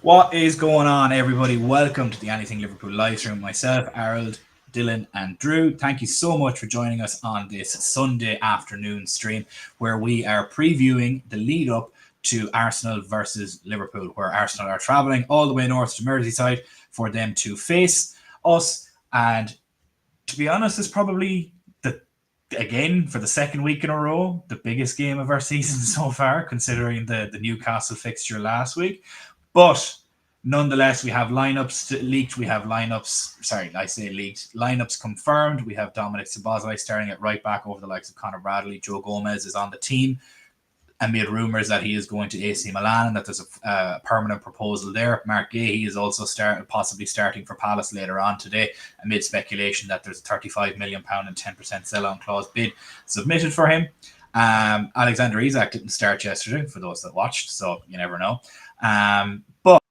What is going on, everybody? Welcome to the Anything Liverpool live stream. Myself, Harold, Dylan, and Drew. Thank you so much for joining us on this Sunday afternoon stream where we are previewing the lead up to Arsenal versus Liverpool, where Arsenal are travelling all the way north to Merseyside for them to face us. And to be honest, it's probably again for the second week in a row the biggest game of our season so far, considering the Newcastle fixture last week. But nonetheless, we have lineups leaked. We have lineups, sorry, I say leaked, lineups confirmed. We have Dominic Szoboszlai starting at right back over the likes of Conor Bradley. Joe Gomez is on the team amid rumours that he is going to AC Milan and that there's a permanent proposal there. Mark Gahey is also possibly starting for Palace later on today, amid speculation that there's a £35 million and 10% sell-on clause bid submitted for him. Alexander Isak didn't start yesterday, for those that watched, so you never know. But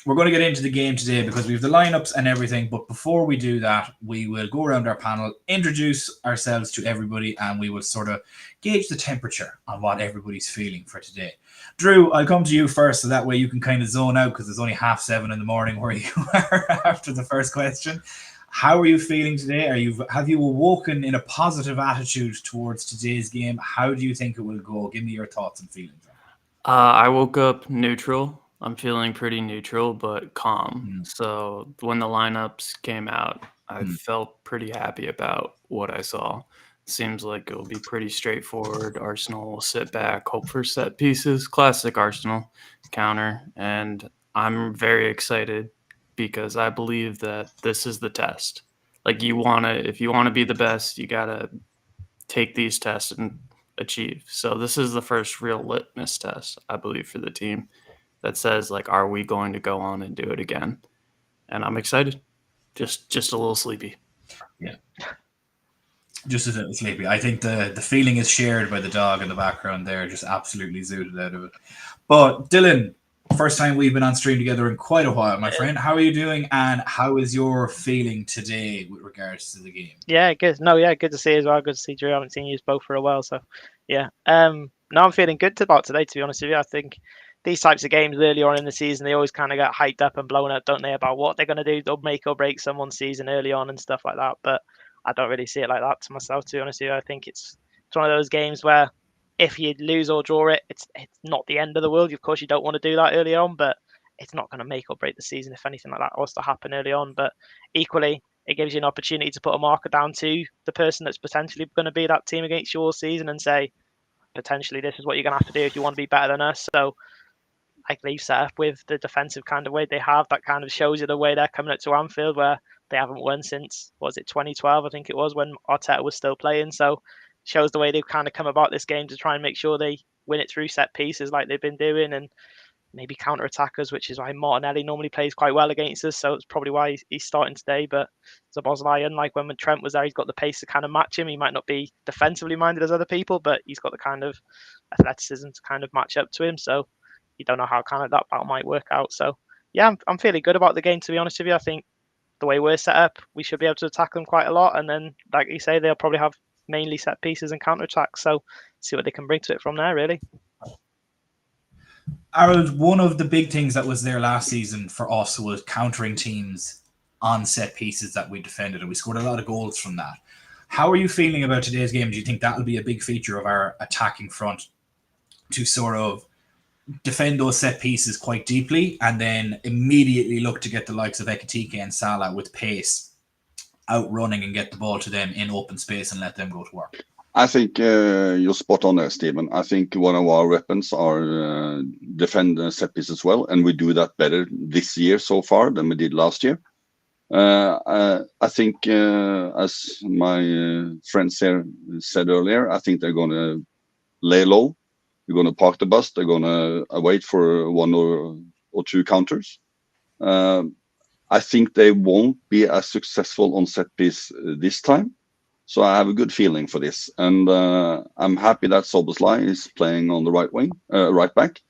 we're going to get into the game today because we have the lineups and everything. But before we do that, we will go around our panel, introduce ourselves to everybody, and we will sort of gauge the temperature on what everybody's feeling for today. Drew, I'll come to you first, so that way you can kind of zone out because it's only 7:30 in the morning where you are after the first question. How are you feeling today? Have you awoken in a positive attitude towards today's game? How do you think it will go? Give me your thoughts and feelings. I woke up neutral. I'm feeling pretty neutral, but calm. So when the lineups came out, I felt pretty happy about what I saw. Seems like it'll be pretty straightforward. Arsenal will sit back, hope for set pieces, classic Arsenal counter. And I'm very excited because I believe that this is the test. Like if you want to be the best, you got to take these tests and achieve. So this is the first real litmus test, I believe, for the team that says, like, are we going to go on and do it again? And I'm excited. Just a little sleepy. Yeah. Just a little sleepy. I think the feeling is shared by the dog in the background there, just absolutely zooted out of it. But Dylan, first time we've been on stream together in quite a while, my friend. How are you doing, and how is your feeling today with regards to the game? Yeah, good. No, yeah, good to see you as well. Good to see Drew. I haven't seen you both for a while, so yeah. No, I'm feeling good about today. To be honest with you, I think these types of games early on in the season, they always kind of get hyped up and blown up, don't they, about what they're going to do? They'll make or break someone's season early on and stuff like that. But I don't really see it like that to myself. To be honest with you, I think it's one of those games where if you lose or draw it, it's not the end of the world. Of course, you don't want to do that early on, but it's not going to make or break the season if anything like that was to happen early on. But equally, it gives you an opportunity to put a marker down to the person that's potentially going to be that team against you all season and say, potentially, this is what you're going to have to do if you want to be better than us. So, like they've set up with the defensive kind of way they have, that kind of shows you the way they're coming up to Anfield, where they haven't won since, was it 2012, I think it was, when Arteta was still playing. So, shows the way they've kind of come about this game to try and make sure they win it through set pieces like they've been doing, and maybe counter attackers, which is why Martinelli normally plays quite well against us. So it's probably why he's starting today. But Szoboszlai, unlike when Trent was there, he's got the pace to kind of match him. He might not be defensively minded as other people, but he's got the kind of athleticism to kind of match up to him. So you don't know how kind of that battle might work out. So yeah, I'm feeling good about the game, to be honest with you. I think the way we're set up, we should be able to attack them quite a lot. And then, like you say, they'll probably have mainly set pieces and counter attacks. So see what they can bring to it from there, really. Harold, one of the big things that was there last season for us was countering teams on set pieces that we defended, and we scored a lot of goals from that. How are you feeling about today's game? Do you think that will be a big feature of our attacking front to sort of defend those set pieces quite deeply and then immediately look to get the likes of Ekitike and Salah with pace outrunning and get the ball to them in open space and let them go to work? I think you're spot on there, Stephen. I think one of our weapons are defend set pieces as well, and we do that better this year so far than we did last year. I think, as my friends here said earlier, I think they're going to lay low. They're going to park the bus. They're going to wait for one or two counters. I think they won't be as successful on set piece this time. So I have a good feeling for this, and I'm happy that Szoboszlai is playing on the right wing, right back,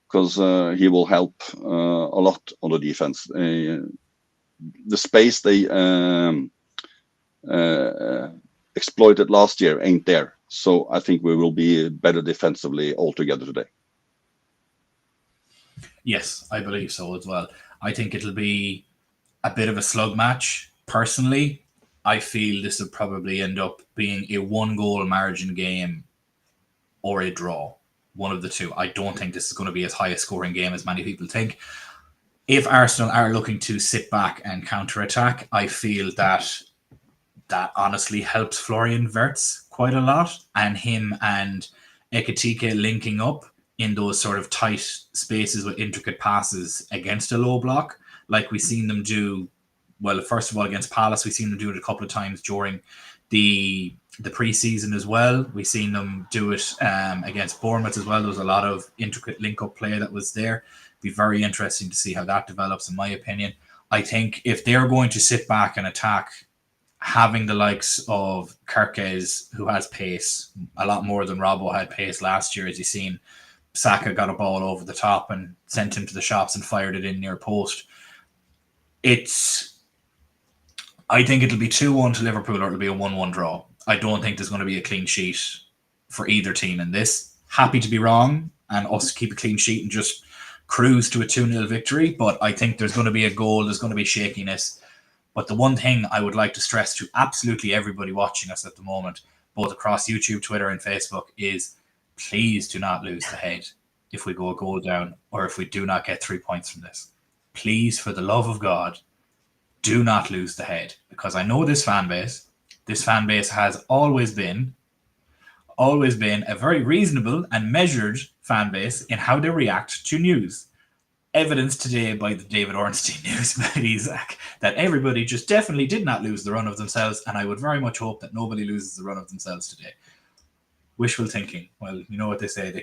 because he will help a lot on the defense. The space they exploited last year ain't there, so I think we will be better defensively altogether today. Yes, I believe so as well. I think it'll be a bit of a slug match. Personally, I feel this will probably end up being a 1 goal margin game or a draw. One of the two. I don't think this is going to be as high a scoring game as many people think. If Arsenal are looking to sit back and counter attack, I feel that honestly helps Florian Wirtz quite a lot, and him and Ekitike linking up in those sort of tight spaces with intricate passes against a low block, like we've seen them do. Well, first of all, against Palace, we've seen them do it a couple of times during the preseason as well. We've seen them do it against Bournemouth as well. There was a lot of intricate link-up play that was there. Be very interesting to see how that develops, in my opinion. I think if they're going to sit back and attack, having the likes of Kirkes, who has pace, a lot more than Robbo had pace last year, as you've seen. Saka got a ball over the top and sent him to the shops and fired it in near post. I think it'll be 2-1 to Liverpool, or it'll be a 1-1 draw. I don't think there's going to be a clean sheet for either team in this. Happy to be wrong and us keep a clean sheet and just cruise to a 2-0 victory, but I think there's going to be a goal, there's going to be shakiness. But the one thing I would like to stress to absolutely everybody watching us at the moment, both across YouTube, Twitter, and Facebook, is please do not lose the head if we go a goal down or if we do not get 3 points from this. Please, for the love of God, do not lose the head, because I know this fan base. This fan base has always been a very reasonable and measured fan base in how they react to news. Evidenced today by the David Ornstein news by Isaac, that everybody just definitely did not lose the run of themselves, and I would very much hope that nobody loses the run of themselves today. Wishful thinking. Well, you know what they say.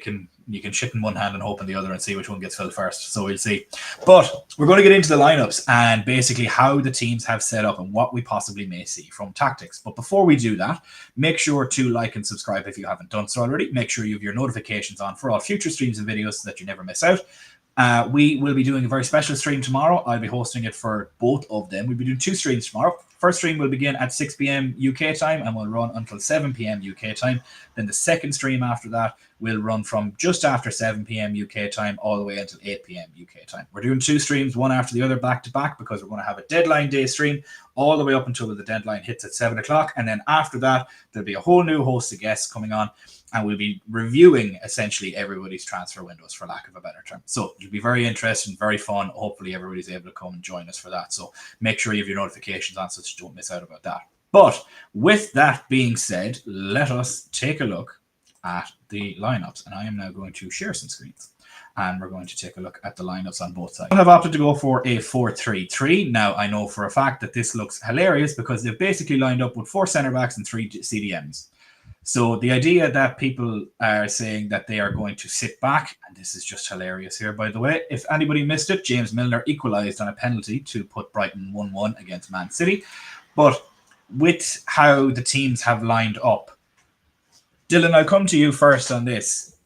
You can shit in one hand and hope in the other and see which one gets filled first. So we'll see. But we're going to get into the lineups and basically how the teams have set up and what we possibly may see from tactics. But before we do that, make sure to like and subscribe if you haven't done so already. Make sure you have your notifications on for all future streams and videos so that you never miss out. We will be doing a very special stream tomorrow. I'll be hosting it for both of them. We'll be doing 2 streams tomorrow. First stream will begin at 6 p.m. UK time and will run until 7 p.m. UK time. Then the second stream after that will run from just after 7 p.m. UK time all the way until 8 p.m. UK time. We're doing 2 streams, one after the other, back to back, because we're going to have a deadline day stream all the way up until the deadline hits at 7 o'clock. And then after that, there'll be a whole new host of guests coming on, and we'll be reviewing essentially everybody's transfer windows, for lack of a better term. So it'll be very interesting, very fun. Hopefully everybody's able to come and join us for that. So make sure you have your notifications on so that you don't miss out about that. But with that being said, let us take a look at the lineups. And I am now going to share some screens, and we're going to take a look at the lineups on both sides. I have opted to go for a 4-3-3. Now, I know for a fact that this looks hilarious because they've basically lined up with 4 centre-backs and 3 CDMs. So the idea that people are saying that they are going to sit back, and this is just hilarious here, by the way. If anybody missed it, James Milner equalised on a penalty to put Brighton 1-1 against Man City. But with how the teams have lined up, Dylan, I'll come to you first on this.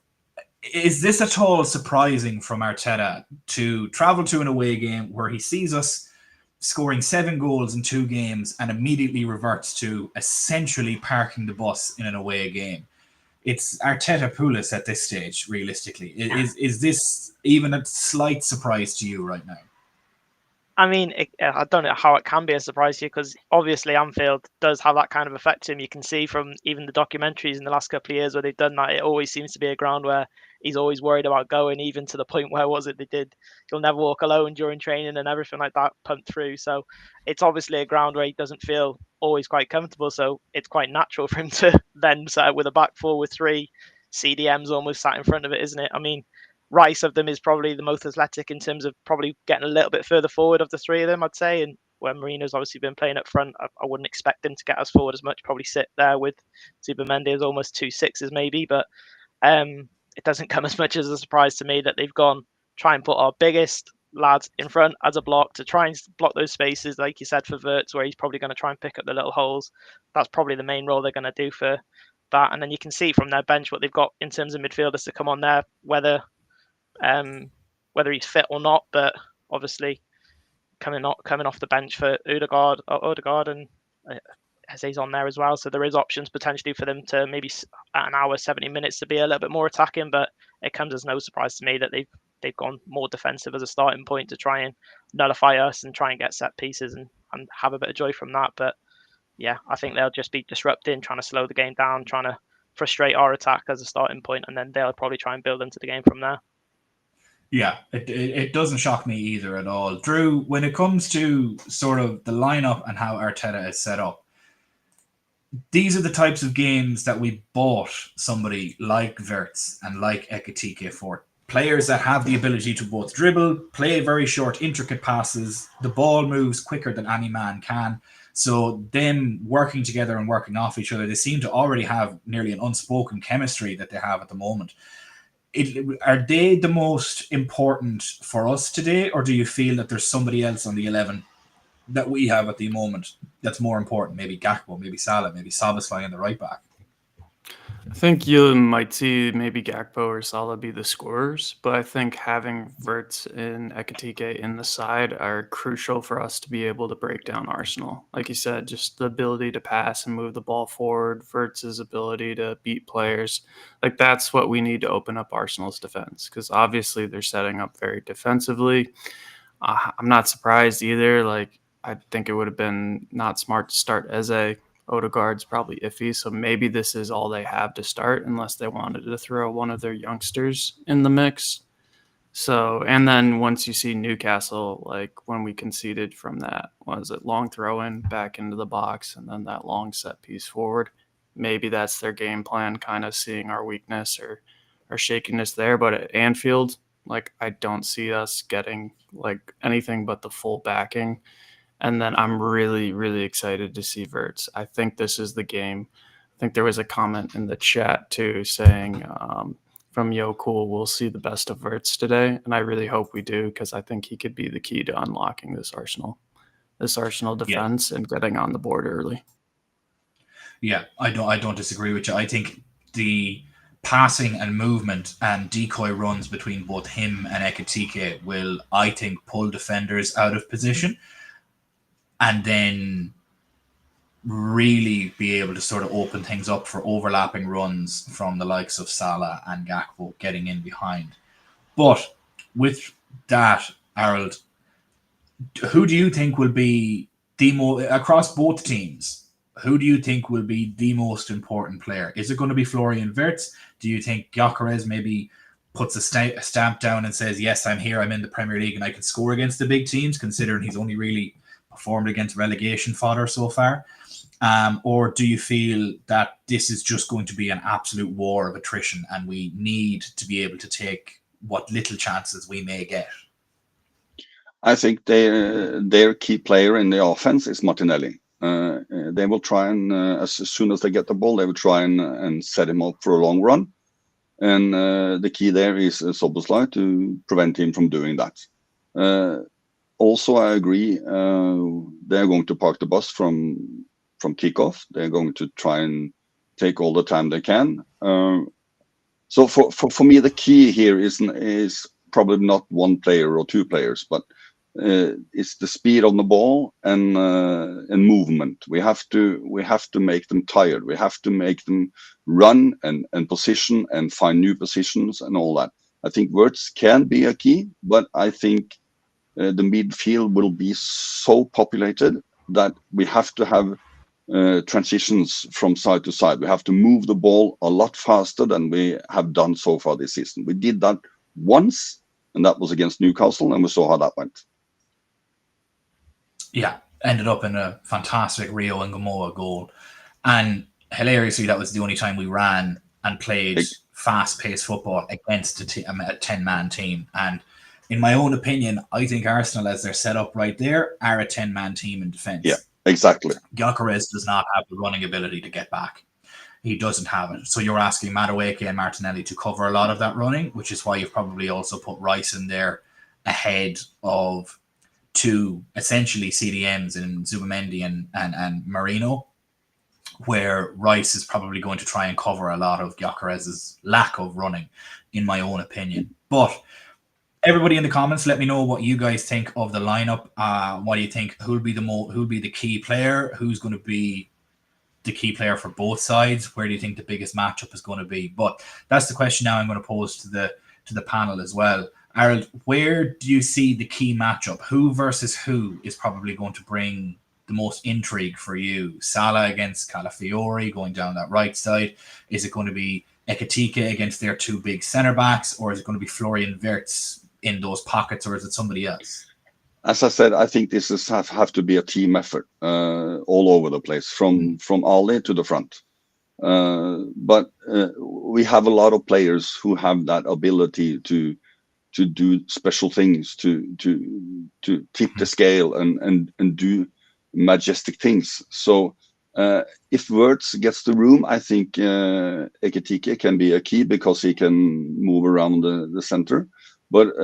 Is this at all surprising from Arteta to travel to an away game where he sees us scoring 7 goals in 2 games and immediately reverts to essentially parking the bus in an away game? It's Arteta Pulis at this stage, realistically. Is this even a slight surprise to you right now? I mean, I don't know how it can be a surprise to you, because obviously Anfield does have that kind of effect to him. You can see from even the documentaries in the last couple of years where they've done that, it always seems to be a ground where he's always worried about going, even to the point where they did "You'll never walk alone" during training and everything like that pumped through. So it's obviously a ground where he doesn't feel always quite comfortable. So it's quite natural for him to then set up with a back 4 with 3 CDMs almost sat in front of it, isn't it? I mean, Rice of them is probably the most athletic in terms of probably getting a little bit further forward of the 3 of them, I'd say. And where Marino's obviously been playing up front, I wouldn't expect him to get us forward as much. Probably sit there with Zubimendi as almost 2 6s maybe. But it doesn't come as much as a surprise to me that they've gone try and put our biggest lads in front as a block to try and block those spaces, like you said, for Wirtz, where he's probably going to try and pick up the little holes. That's probably the main role they're going to do for that. And then you can see from their bench what they've got in terms of midfielders to come on there, whether he's fit or not, but obviously coming off the bench for Odegaard and He's on there as well, so there is options potentially for them to maybe at an hour 70 minutes to be a little bit more attacking. But it comes as no surprise to me that they've they've gone more defensive as a starting point to try and nullify us and try and get set pieces and have a bit of joy from that. But yeah, I think they'll just be disrupting, trying to slow the game down, trying to frustrate our attack as a starting point, and then they'll probably try and build into the game from there. Yeah, it doesn't shock me either at all. Drew, when it comes to sort of the lineup and how Arteta is set up, these are the types of games that we bought somebody like Wirtz and like Ekitike for. Players that have the ability to both dribble, play very short, intricate passes. The ball moves quicker than any man can. So them working together and working off each other, they seem to already have nearly an unspoken chemistry that they have at the moment. Are they the most important for us today, or do you feel that there's somebody else on the 11 that we have at the moment that's more important? Maybe Gakpo, maybe Salah, maybe Szoboszlai in the right back. I think you might see maybe Gakpo or Salah be the scorers, but I think having Wirtz and Ekitike in the side are crucial for us to be able to break down Arsenal. Like you said, just the ability to pass and move the ball forward, Wirtz's ability to beat players. Like that's what we need to open up Arsenal's defense, because obviously they're setting up very defensively. I'm not surprised either. Like I think it would have been not smart to start Eze. Odegaard's probably iffy, so maybe this is all they have to start unless they wanted to throw one of their youngsters in the mix. So, and then once you see Newcastle, like when we conceded from that, was it long throw in back into the box and then that long set piece forward, maybe that's their game plan, kind of seeing our weakness or shakiness there. But at Anfield, like I don't see us getting like anything but the full backing. And then I'm really, really excited to see Wirtz. I think this is the game. I think there was a comment in the chat too saying from Yo Cool, we'll see the best of Wirtz today. And I really hope we do, because I think he could be the key to unlocking this Arsenal defense and getting on the board early. Yeah, I don't disagree with you. I think the passing and movement and decoy runs between both him and Ekitike will, I think, pull defenders out of position. And then really be able to sort of open things up for overlapping runs from the likes of Salah and Gakpo getting in behind. But with that, Harold, who do you think will be across both teams? Who do you think will be the most important player? Is it going to be Florian Wirtz? Do you think Gyökeres maybe puts a stamp down and says, yes, I'm here, I'm in the Premier League and I can score against the big teams, considering he's only really performed against relegation fodder so far? Or do you feel that this is just going to be an absolute war of attrition and we need to be able to take what little chances we may get? I think their key player in the offense is Martinelli. They will try and, as soon as they get the ball, they will try and set him up for a long run. And the key there is Szoboszlai to prevent him from doing that. Also, I agree, they're going to park the bus from kickoff. They're going to try and take all the time they can. So for me, the key here is probably not one player or two players, but it's the speed on the ball and movement. We have to make them tired. We have to make them run and position and find new positions and all that. I think Wirtz can be a key, but I think the midfield will be so populated that we have to have transitions from side to side. We have to move the ball a lot faster than we have done so far this season. We did that once, and that was against Newcastle, and we saw how that went. Yeah, ended up in a fantastic Rio and Gamoa goal. And hilariously, that was the only time we ran and played fast-paced football against a 10-man team. And in my own opinion, I think Arsenal, as they're set up right there, are a 10-man team in defence. Yeah, exactly. Gyökeres does not have the running ability to get back. He doesn't have it. So you're asking Madueke and Martinelli to cover a lot of that running, which is why you've probably also put Rice in there ahead of two essentially CDMs in Zubamendi and Marino, where Rice is probably going to try and cover a lot of Gyökeres's lack of running, in my own opinion. But everybody in the comments, let me know what you guys think of the lineup. What do you think? Who'll be the key player? Who's going to be the key player for both sides? Where do you think the biggest matchup is going to be? But that's the question now I'm going to pose to the panel as well. Harold, where do you see the key matchup? Who versus who is probably going to bring the most intrigue for you? Salah against Calafiori going down that right side? Is it going to be Ekitike against their two big centre backs, or is it going to be Florian Wirtz in those pockets, or is it somebody else? As I said, I think this is have to be a team effort all over the place, from Ali to the front. But we have a lot of players who have that ability to do special things, to tip the scale and do majestic things. So if Wirtz gets the room, I think Ekitike can be a key because he can move around the center. But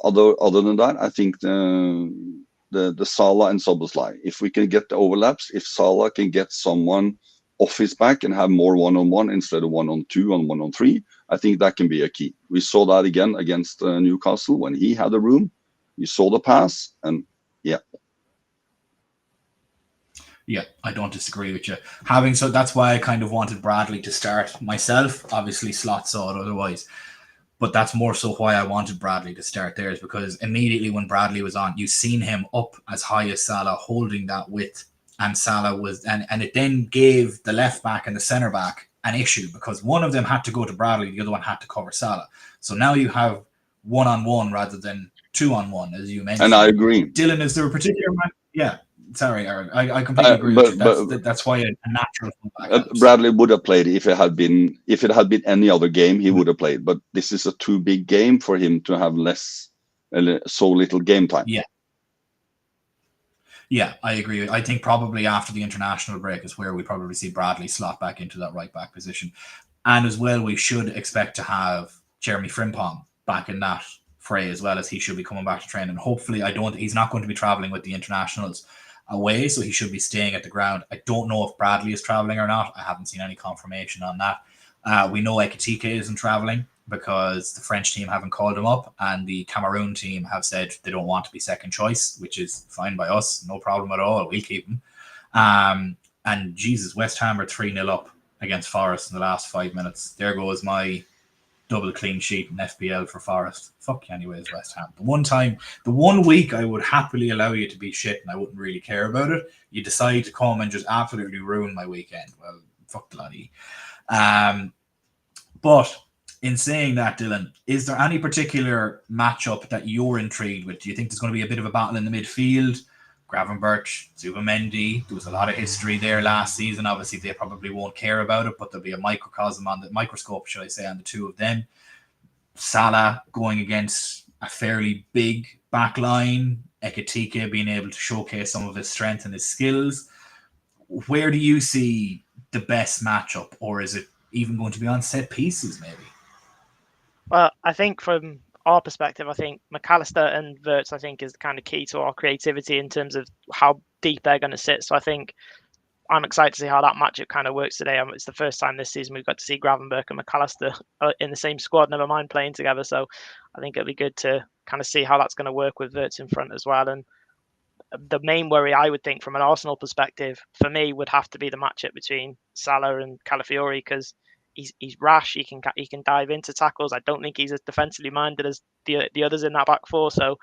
other than that, I think the Salah and Szoboszlai, if we can get the overlaps, if Salah can get someone off his back and have more one-on-one instead of 1-on-2 and 1-on-3, I think that can be a key. We saw that again against Newcastle when he had the room. You saw the pass, and yeah. Yeah, I don't disagree with you. That's why I kind of wanted Bradley to start myself. Obviously, Slot saw it otherwise. But that's more so why I wanted Bradley to start there, is because immediately when Bradley was on, you've seen him up as high as Salah, holding that width. And Salah was, and it then gave the left back and the centre back an issue, because one of them had to go to Bradley, the other one had to cover Salah. So now you have 1-on-1 rather than 2-on-1, as you mentioned. And I agree. Dylan, is there a particular man? Yeah. Sorry, Aaron. I completely agree with you. That's why a natural Bradley would have played if it had been any other game. He would have played, but this is a too big game for him to have so little game time. Yeah, I agree. I think probably after the international break is where we probably see Bradley slot back into that right back position, and as well we should expect to have Jeremy Frimpong back in that fray as well, as he should be coming back to training. Hopefully, he's not going to be traveling with the internationals away, so he should be staying at the ground. I don't know if Bradley is traveling or not. I haven't seen any confirmation on that. We know Ekitike isn't traveling because the French team haven't called him up, and the Cameroon team have said they don't want to be second choice, which is fine by us. No problem at all. We'll keep him. And Jesus, West Ham are 3-0 up against Forest in the last 5 minutes. There goes my double clean sheet in FPL for Forest. Fuck you anyways, West Ham. The one week I would happily allow you to be shit and I wouldn't really care about it, you decide to come and just absolutely ruin my weekend. Well, fuck the laddie. But in saying that, Dylan, is there any particular matchup that you're intrigued with? Do you think there's going to be a bit of a battle in the midfield? Gravenberch, Zubamendi, there was a lot of history there last season. Obviously, they probably won't care about it, but there'll be a microscope, should I say, on the two of them. Salah going against a fairly big back line. Ekitike being able to showcase some of his strength and his skills. Where do you see the best matchup, or is it even going to be on set pieces, maybe? Well, I think from our perspective, I think McAllister and Wirtz, I think, is the kind of key to our creativity in terms of how deep they're going to sit. So I think I'm excited to see how that matchup kind of works today. It's the first time this season we've got to see Gravenberch and McAllister in the same squad, never mind playing together. So I think it'll be good to kind of see how that's going to work with Wirtz in front as well. And the main worry, I would think, from an Arsenal perspective, for me, would have to be the matchup between Salah and Calafiori, because he's rash. He can dive into tackles. I don't think he's as defensively minded as the others in that back four. So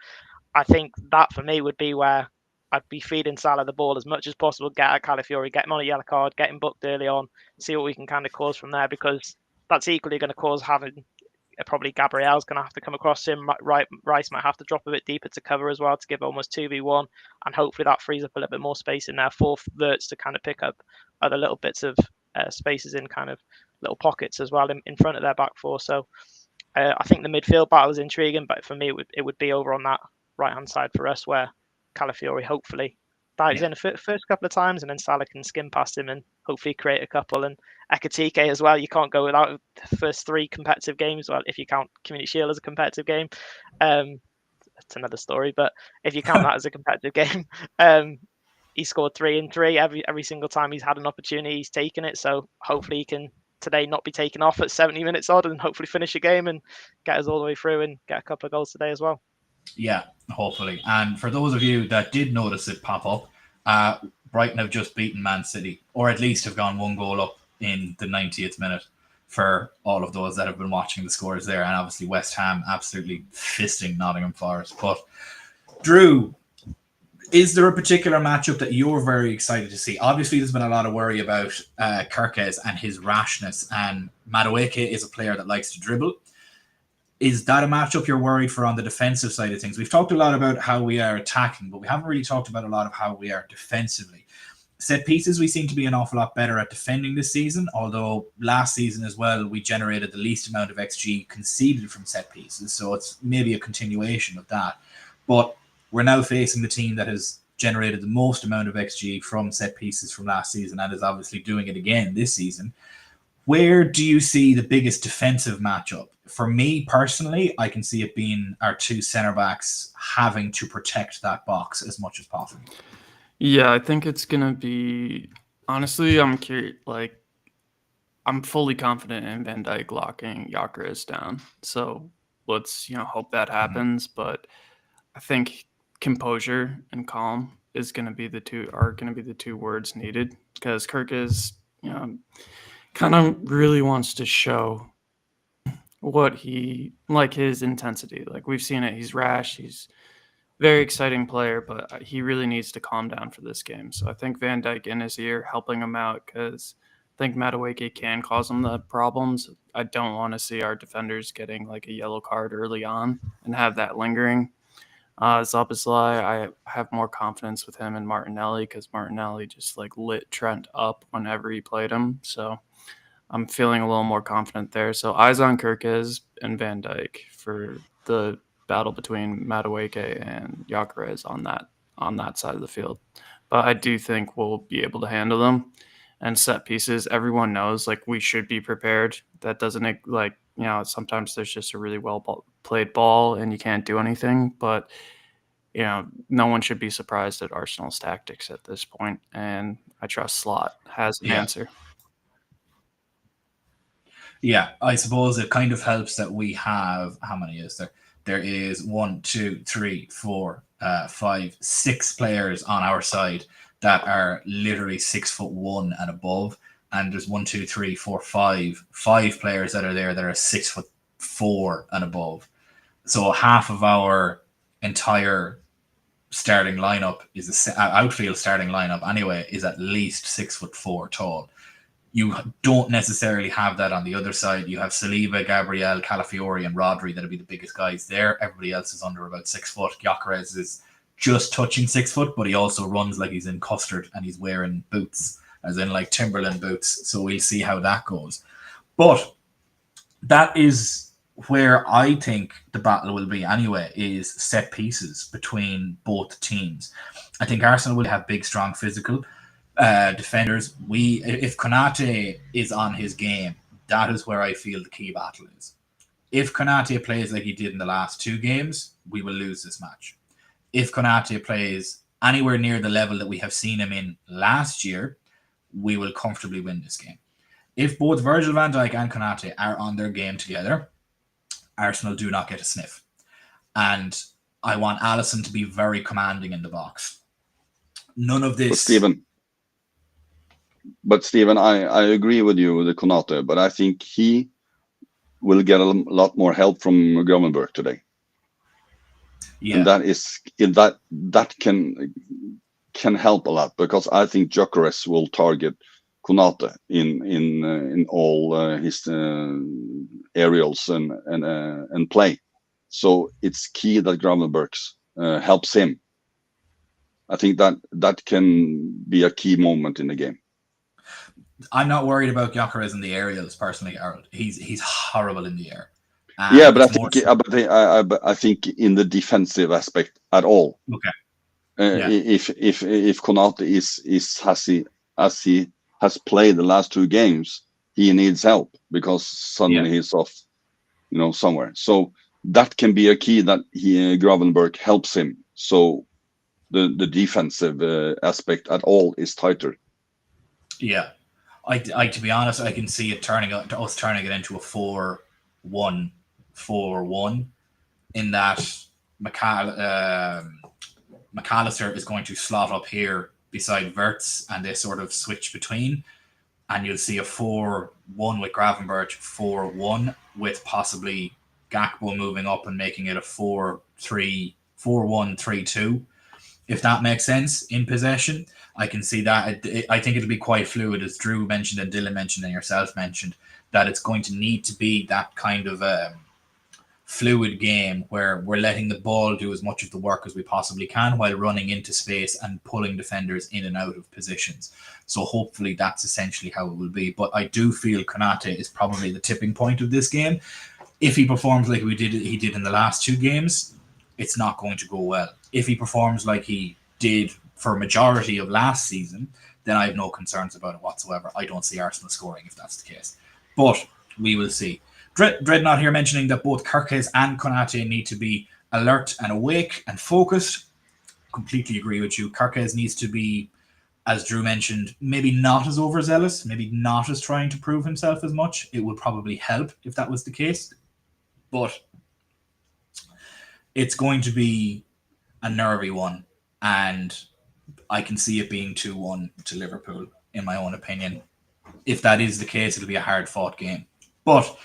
I think that for me would be where I'd be feeding Salah the ball as much as possible, get at Calafiori, get him on a yellow card, get him booked early on, see what we can kind of cause from there, because that's equally going to cause having probably Gabriel's going to have to come across him. Rice might have to drop a bit deeper to cover as well to give almost 2v1, and hopefully that frees up a little bit more space in there for Wirtz to kind of pick up other little bits of spaces in kind of little pockets as well in front of their back four. So I think the midfield battle is intriguing, but for me it would be over on that right hand side for us, where Calafiori hopefully dives in the first couple of times, and then Salah can skim past him and hopefully create a couple. And Ekitike as well, you can't go without the first 3 competitive games. Well, if you count Community Shield as a competitive game, that's another story. But if you count that as a competitive game, he scored 3 in 3 every single time he's had an opportunity. He's taken it. So hopefully he can today not be taken off at 70 minutes odd, and hopefully finish a game and get us all the way through and get a couple of goals today as well. Yeah, hopefully. And for those of you that did notice it pop up, Brighton have just beaten Man City, or at least have gone 1 goal up in the 90th minute. for all of those that have been watching the scores there. And obviously West Ham absolutely fisting Nottingham Forest. But Drew, is there a particular matchup that you're very excited to see? Obviously, there's been a lot of worry about Kirkes and his rashness, and Madueke is a player that likes to dribble. Is that a matchup you're worried for on the defensive side of things? We've talked a lot about how we are attacking, but we haven't really talked about a lot of how we are defensively. Set pieces, we seem to be an awful lot better at defending this season, although last season as well, we generated the least amount of XG conceded from set pieces, so it's maybe a continuation of that. But we're now facing the team that has generated the most amount of XG from set pieces from last season and is obviously doing it again this season. Where do you see the biggest defensive matchup? For me personally, I can see it being our two centre backs having to protect that box as much as possible. Yeah, I think it's gonna be. Honestly, I'm curious. Like, I'm fully confident in Van Dijk locking Gyökeres down. So let's hope that happens. But I think composure and calm is gonna be the two words needed, because Kirk is kind of really wants to show what his intensity. Like, we've seen it. He's rash. He's a very exciting player, but he really needs to calm down for this game. So I think Van Dijk in his ear helping him out, because I think Madueke can cause him the problems. I don't want to see our defenders getting like a yellow card early on and have that lingering. Szoboszlai, I have more confidence with him and Martinelli, because Martinelli just like lit Trent up whenever he played him. So I'm feeling a little more confident there. So eyes on Kirkes and Van Dijk for the battle between Madueke and Gyökeres on that side of the field. But I do think we'll be able to handle them. And set pieces, everyone knows, like, we should be prepared. That doesn't, like, sometimes there's just a really well played ball and you can't do anything. But no one should be surprised at Arsenal's tactics at this point. And I trust Slot has an answer. Yeah, I suppose it kind of helps that we have, how many is there? There is 1, 2, 3, 4, 5, 6 players on our side that are literally 6'1" and above. And there's 1, 2, 3, 4, 5 players that are there that are 6'4" and above. So half of our entire starting lineup is outfield starting lineup anyway, is at least 6'4" tall. You don't necessarily have that on the other side. You have Saliba, Gabriel, Calafiori, and Rodri that'll be the biggest guys there. Everybody else is under about 6 foot. Gyökeres is just touching 6 foot, but he also runs like he's in custard and he's wearing boots, as in like Timberland boots. So we'll see how that goes. But that is where I think the battle will be anyway, is set pieces between both teams. I think Arsenal will have big, strong, physical defenders. If Konate is on his game, that is where I feel the key battle is. If Konate plays like he did in the last 2 games, we will lose this match. If Konate plays anywhere near the level that we have seen him in last year, we will comfortably win this game. If both Virgil van Dijk and Konate are on their game together, Arsenal do not get a sniff. And I want Alisson to be very commanding in the box. None of this... But Stephen, I agree with you with the Konate, but I think he will get a lot more help from Gravenberch today. Yeah, and that can help a lot, because I think Gyökeres will target Konate in all his aerials and play. So it's key that Gravenberch helps him. I think that can be a key moment in the game. I'm not worried about Gyökeres in the aerials personally, Harold. He's horrible in the air. Yeah, but I think in the defensive aspect at all. Okay. If Konate as he has played the last 2 games, he needs help because suddenly he's off, somewhere. So that can be a key that Gravenberch helps him. So the defensive aspect at all is tighter. Yeah. I to be honest, I can see it turning it into a 4-1-4-1, in that McAllister is going to slot up here beside Wirtz, and they sort of switch between. and you'll see a 4-1 with Gravenberch, 4-1 with possibly Gakpo moving up and making it a 4-3, 4-1, 3-2. If that makes sense in possession, I can see that. I think it'll be quite fluid, as Drew mentioned and Dylan mentioned and yourself mentioned, that it's going to need to be that kind of fluid game where we're letting the ball do as much of the work as we possibly can while running into space and pulling defenders in and out of positions. So hopefully that's essentially how it will be. But I do feel Konate is probably the tipping point of this game. If he performs like he did in the last 2 games, it's not going to go well. If he performs like he did for a majority of last season, then I have no concerns about it whatsoever. I don't see Arsenal scoring if that's the case. But we will see. Dreadnought here mentioning that both Kerkez and Konate need to be alert and awake and focused. Completely agree with you. Kerkez needs to be, as Drew mentioned, maybe not as overzealous, maybe not as trying to prove himself as much. It would probably help if that was the case. But it's going to be a nervy one, and I can see it being 2-1 to Liverpool, in my own opinion. If that is the case, it'll be a hard-fought game. But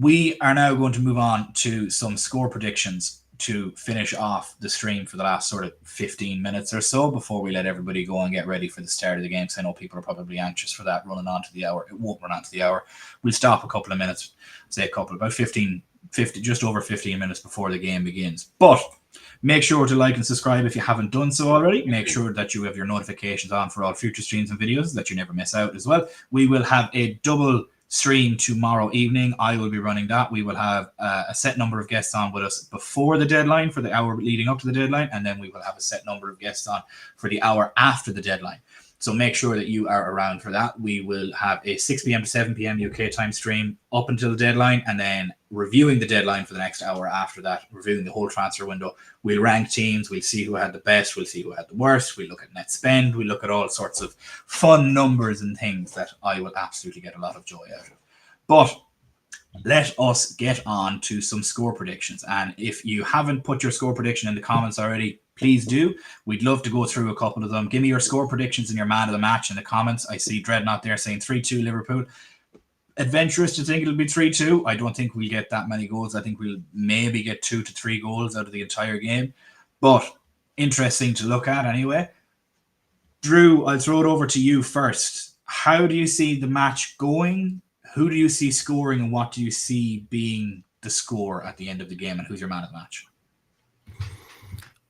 we are now going to move on to some score predictions to finish off the stream for the last sort of 15 minutes or so before we let everybody go and get ready for the start of the game, because I know people are probably anxious for that running on to the hour. It won't run on to the hour. We'll stop a couple of minutes, say about 50, just over 15 minutes before the game begins. But make sure to like and subscribe if you haven't done so already. Make sure that you have your notifications on for all future streams and videos, that you never miss out as well. We will have a double stream tomorrow evening. I will be running that. We will have a set number of guests on with us before the deadline for the hour leading up to the deadline, and then we will have a set number of guests on for the hour after the deadline. So make sure that you are around for that. We will have a 6 p.m. to 7 p.m. UK time stream up until the deadline, and then reviewing the deadline for the next hour after that, reviewing the whole transfer window. We'll rank teams. We'll see who had the best. We'll see who had the worst. We'll look at net spend. We'll look at all sorts of fun numbers and things that I will absolutely get a lot of joy out of. But let us get on to some score predictions. And if you haven't put your score prediction in the comments already, please do. We'd love to go through a couple of them. Give me your score predictions and your man of the match in the comments. I see Dreadnought there saying 3-2 Liverpool. Adventurous to think it'll be 3-2. I don't think we'll get that many goals. I think we'll maybe get 2 to 3 goals out of the entire game. But interesting to look at anyway. Drew, I'll throw it over to you first. How do you see the match going? Who do you see scoring, and what do you see being the score at the end of the game, and who's your man of the match?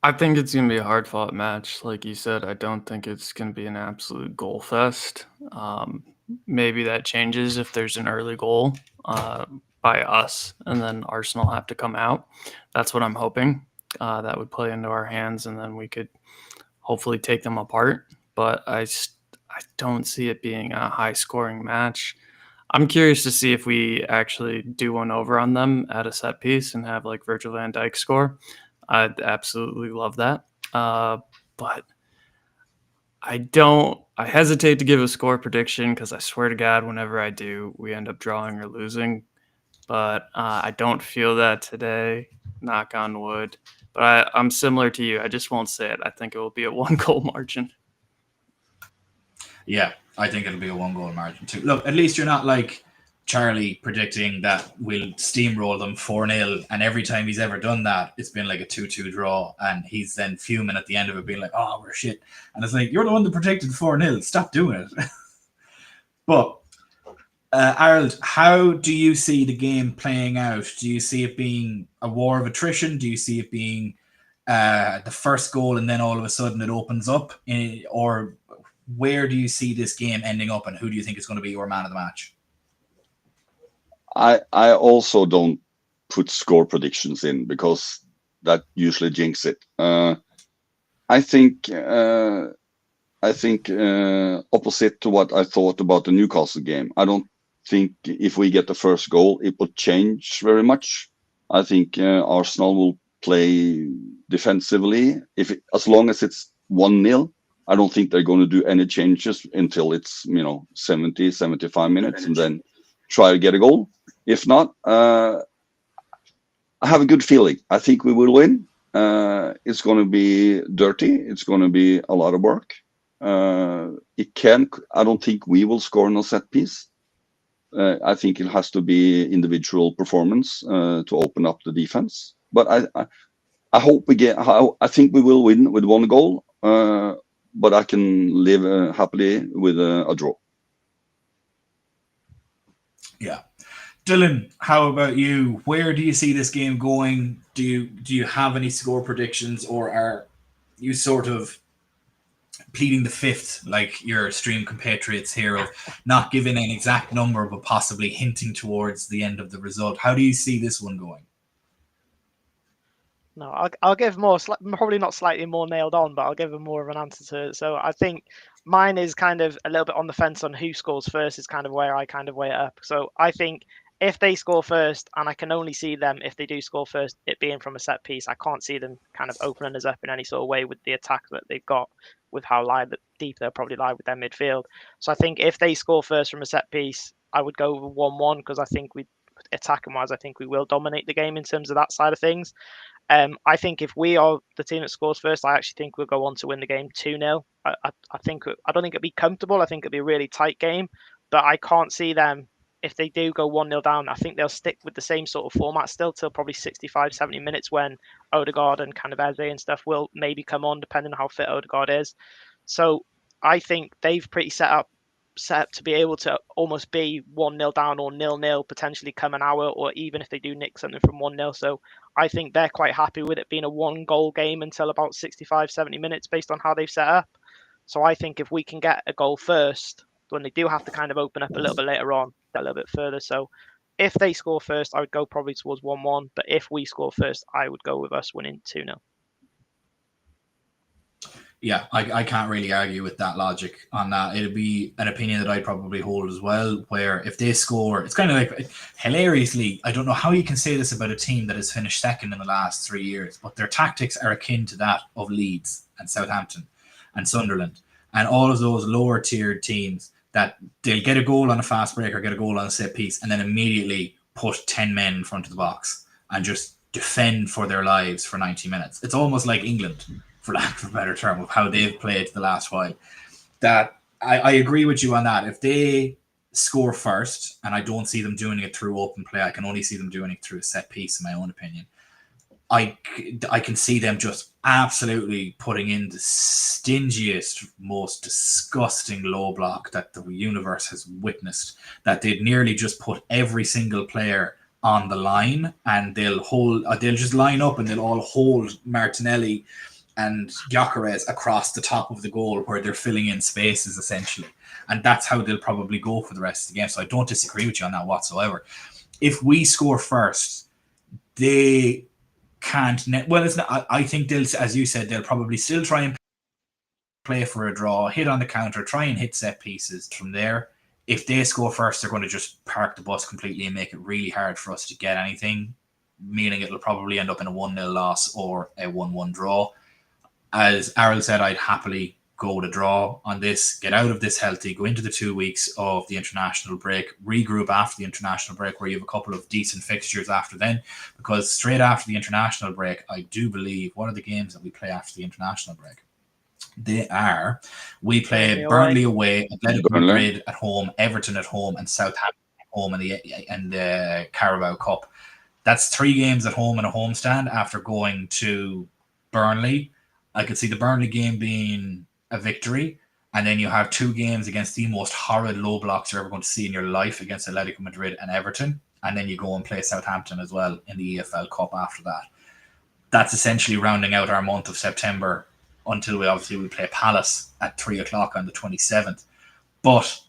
I think it's going to be a hard-fought match. Like you said, I don't think it's going to be an absolute goal fest. Maybe that changes if there's an early goal by us, and then Arsenal have to come out. That's what I'm hoping. That would play into our hands, and then we could hopefully take them apart. But I don't see it being a high-scoring match. I'm curious to see if we actually do one over on them at a set piece and have like Virgil van Dijk score. I'd absolutely love that. But I hesitate to give a score prediction because I swear to God, whenever I do, we end up drawing or losing. But I don't feel that today, knock on wood. But I'm similar to you. I just won't say it. I think it will be a 1-goal margin. Yeah, I think it'll be a 1-goal margin too. Look, at least you're not like Charlie predicting that we'll steamroll them 4-0, and every time he's ever done that, it's been like a 2-2 draw, and he's then fuming at the end of it, being like, "Oh, we're shit." And it's like, you're the one that predicted 4-0. Stop doing it. But Harold, how do you see the game playing out? Do you see it being a war of attrition? Do you see it being the first goal and then all of a sudden it opens up? Or where do you see this game ending up, and who do you think is going to be your man of the match? I also don't put score predictions in because that usually jinx it. I think opposite to what I thought about the Newcastle game. I don't think if we get the first goal, it will change very much. I think Arsenal will play defensively. As long as it's 1-0, I don't think they're going to do any changes until it's 70, 75 minutes and then try to get a goal. If not, I have a good feeling. I think we will win. It's going to be dirty. It's going to be a lot of work. It can. I don't think we will score on a set piece. I think it has to be individual performance to open up the defense. But I hope we get. I think we will win with 1 goal. But I can live happily with a draw. Yeah. Dylan, how about you? Where do you see this game going? Do you have any score predictions, or are you sort of pleading the fifth, like your stream compatriots here, of not giving an exact number but possibly hinting towards the end of the result? How do you see this one going? No, I'll give more, probably not slightly more nailed on, but I'll give more of an answer to it. So I think mine is kind of a little bit on the fence on who scores first is kind of where I kind of weigh it up. So I think if they score first, and I can only see them, if they do score first, it being from a set piece, I can't see them kind of opening us up in any sort of way with the attack that they've got, with how deep they'll probably lie with their midfield. So I think if they score first from a set piece, I would go with 1-1, because I think attacking wise, I think we will dominate the game in terms of that side of things. I think if we are the team that scores first, I actually think we'll go on to win the game 2-0. I don't think it'll be comfortable. I think it'll be a really tight game, but I can't see them, if they do go 1-0 down, I think they'll stick with the same sort of format still till probably 65, 70 minutes, when Odegaard and kind of Eze and stuff will maybe come on, depending on how fit Odegaard is. So I think they've pretty set up to be able to almost be 1-0 down or 0-0 potentially come an hour, or even if they do nick something from 1-0. So I think they're quite happy with it being a 1-goal game until about 65, 70 minutes based on how they've set up. So I think if we can get a goal first, when they do have to kind of open up a little bit later on, a little bit further. So if they score first, I would go probably towards 1-1. But if we score first, I would go with us winning 2-0. Yeah, I can't really argue with that logic on that. It'd be an opinion that I'd probably hold as well, where if they score, it's kind of like, hilariously, I don't know how you can say this about a team that has finished second in the last 3 years, but their tactics are akin to that of Leeds and Southampton and Sunderland and all of those lower tiered teams, that they'll get a goal on a fast break or get a goal on a set piece and then immediately put 10 men in front of the box and just defend for their lives for 90 minutes. It's almost like England, for lack of a better term, of how they've played the last while. That I agree with you on that. If they score first, and I don't see them doing it through open play, I can only see them doing it through a set piece, in my own opinion. I can see them just absolutely putting in the stingiest, most disgusting low block that the universe has witnessed, that they'd nearly just put every single player on the line, and they'll just line up and they'll all hold Martinelli and Gyökeres across the top of the goal where they're filling in spaces, essentially. And that's how they'll probably go for the rest of the game. So I don't disagree with you on that whatsoever. If we score first, they can't... Well, it's not. I think they'll, as you said, they'll probably still try and play for a draw, hit on the counter, try and hit set pieces from there. If they score first, they're going to just park the bus completely and make it really hard for us to get anything, meaning it'll probably end up in a 1-0 loss or a 1-1 draw. As Errol said, I'd happily go with a draw on this, get out of this healthy, go into the 2 weeks of the international break, regroup after the international break, where you have a couple of decent fixtures after then, because straight after the international break, I do believe, what are the games that we play after the international break? We play Burnley away, Atletico Madrid at home, Everton at home, and Southampton at home in the Carabao Cup. That's 3 games at home and a homestand after going to Burnley. I could see the Burnley game being a victory, and then you have 2 games against the most horrid low blocks you're ever going to see in your life against Atletico Madrid and Everton, and then you go and play Southampton as well in the EFL Cup after that. That's essentially rounding out our month of September until we play Palace at 3:00 on the 27th. But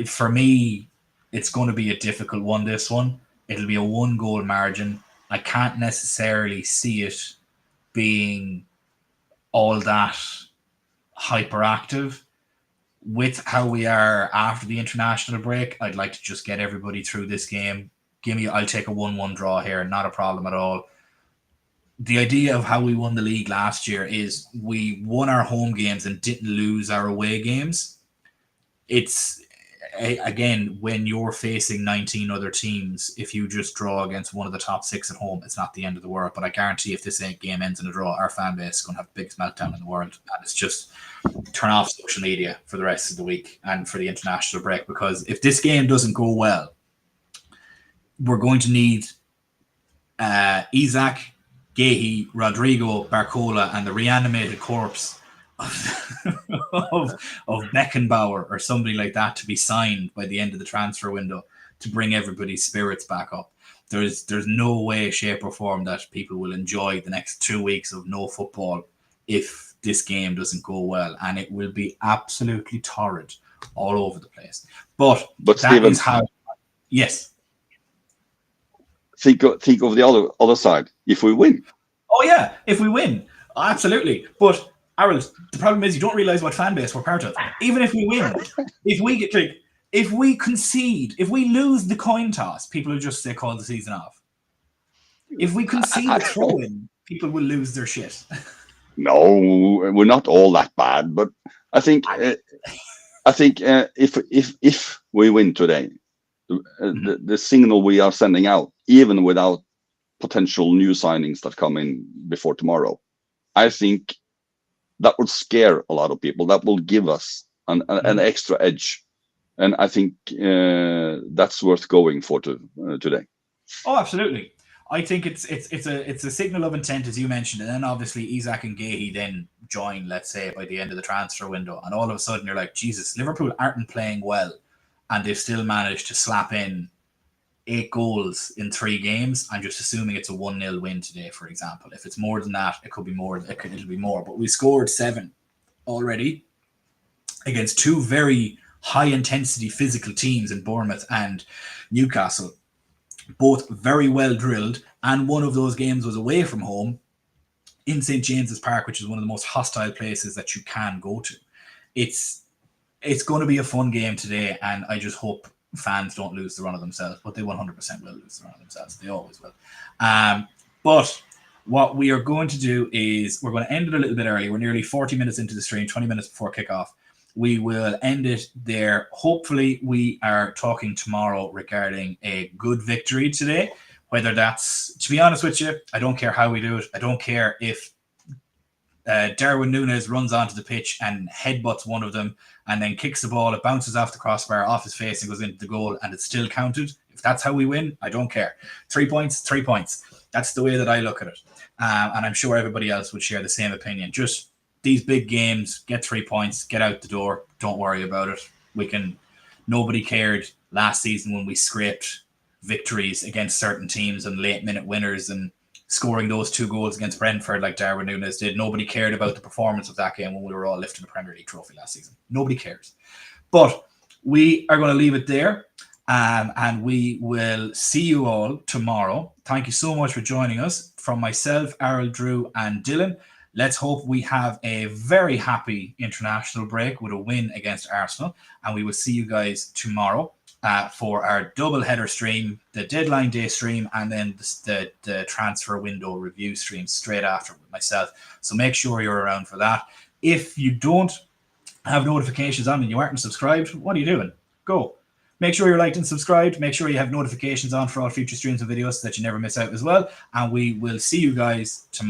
for me, it's going to be a difficult one, this one. It'll be a 1-goal margin. I can't necessarily see it being all that hyperactive. With how we are after the international break, I'd like to just get everybody through this game. I'll take a 1-1 draw here, not a problem at all. The idea of how we won the league last year is we won our home games and didn't lose our away games. It's again, when you're facing 19 other teams, if you just draw against one of the top 6 at home, it's not the end of the world. But I guarantee if this game ends in a draw, our fan base is going to have the biggest meltdown in the world. And it's just turn off social media for the rest of the week and for the international break. Because if this game doesn't go well, we're going to need Isaac, Gehi, Rodrigo, Barcola, and the reanimated corpse of Beckenbauer or somebody like that to be signed by the end of the transfer window to bring everybody's spirits back up. There's no way, shape, or form that people will enjoy the next 2 weeks of no football if this game doesn't go well, and it will be absolutely torrid all over the place. But that Steven, is how. Yes. Think of the other side. If we win. Oh yeah, if we win, absolutely. But Harold, the problem is you don't realize what fan base we're part of. Even if we win, if we concede, if we lose the coin toss, people will just say call the season off. If we concede a throw-in, people will lose their shit. No, we're not all that bad, but I think if we win today, the signal we are sending out, even without potential new signings that come in before tomorrow, I think that would scare a lot of people. That will give us an extra edge, and I think that's worth going for today. Oh, absolutely. I think it's a signal of intent, as you mentioned, and then obviously Isaac and Gehi then join, let's say, by the end of the transfer window, and all of a sudden you're like, Jesus, Liverpool aren't playing well, and they've still managed to slap in 8 goals in 3 games. I'm just assuming it's a 1-0 win today, for example. If it's more than that, it could be more. It'll be more. But we scored 7 already against 2 very high-intensity physical teams in Bournemouth and Newcastle, both very well drilled. And one of those games was away from home in St. James's Park, which is one of the most hostile places that you can go to. It's going to be a fun game today, and I just hope fans don't lose the run of themselves, but they 100% will lose the run of themselves. They always will. But what we are going to do is we're going to end it a little bit early. We're nearly 40 minutes into the stream, 20 minutes before kickoff. We will end it there. Hopefully, we are talking tomorrow regarding a good victory today. Whether that's, to be honest with you, I don't care how we do it. I don't care if Darwin Núñez runs onto the pitch and headbutts one of them and then kicks the ball, it bounces off the crossbar, off his face and goes into the goal, and it's still counted. If that's how we win, I don't care. 3 points, 3 points. That's the way that I look at it. And I'm sure everybody else would share the same opinion. Just these big games, get 3 points, get out the door. Don't worry about it. Nobody cared last season when we scraped victories against certain teams and late minute winners and scoring those 2 goals against Brentford like Darwin Núñez did. Nobody cared about the performance of that game when we were all lifting the Premier League trophy last season. Nobody cares. But we are going to leave it there, and we will see you all tomorrow. Thank you so much for joining us. From myself, Errol, Drew, and Dylan, let's hope we have a very happy international break with a win against Arsenal, and we will see you guys tomorrow for our double header stream, the deadline day stream, and then the transfer window review stream straight after with myself. So make sure you're around for that. If you don't have notifications on and you aren't subscribed, what are you doing? Go. Make sure you're liked and subscribed. Make sure you have notifications on for all future streams and videos so that you never miss out as well. And we will see you guys tomorrow.